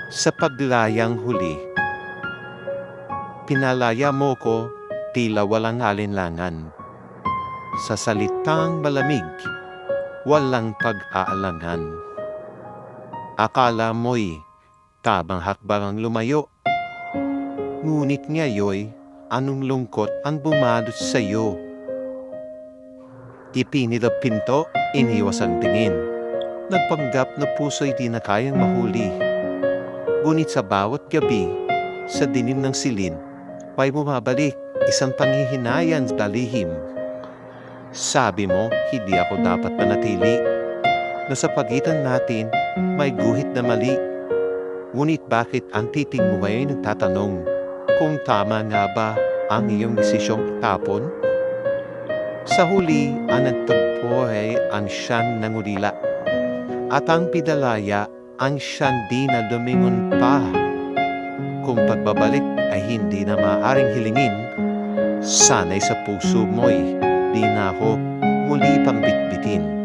Sa paglayang huli, pinalaya mo ko tila walang alinlangan. Sa salitang malamig, walang pag-aalangan. Akala mo'y tamang hakbang ang lumayo. Ngunit ngayoy, anong lungkot ang bumalot sa'yo? Ipinilap pinto, iniwas ang tingin. Nagpanggap na puso'y di na kayang mahuli. Ngunit sa bawat gabi, sa dilim ng silid, may bumabalik isang panghihinayan sa lihim. Sabi mo, hindi ako dapat manatili. Na sa pagitan natin, may guhit na mali. Ngunit bakit ang titing mo ngayon nagtatanong kung tama nga ba ang iyong desisyong itapon? Sa huli, ang nagtagpo ay ang siyang nangulila. At ang pidalaya ang siyang di na lumingon pa. Kung pagbabalik ay hindi na maaaring hilingin, sana'y sa puso mo'y di na ako muli pang bitbitin.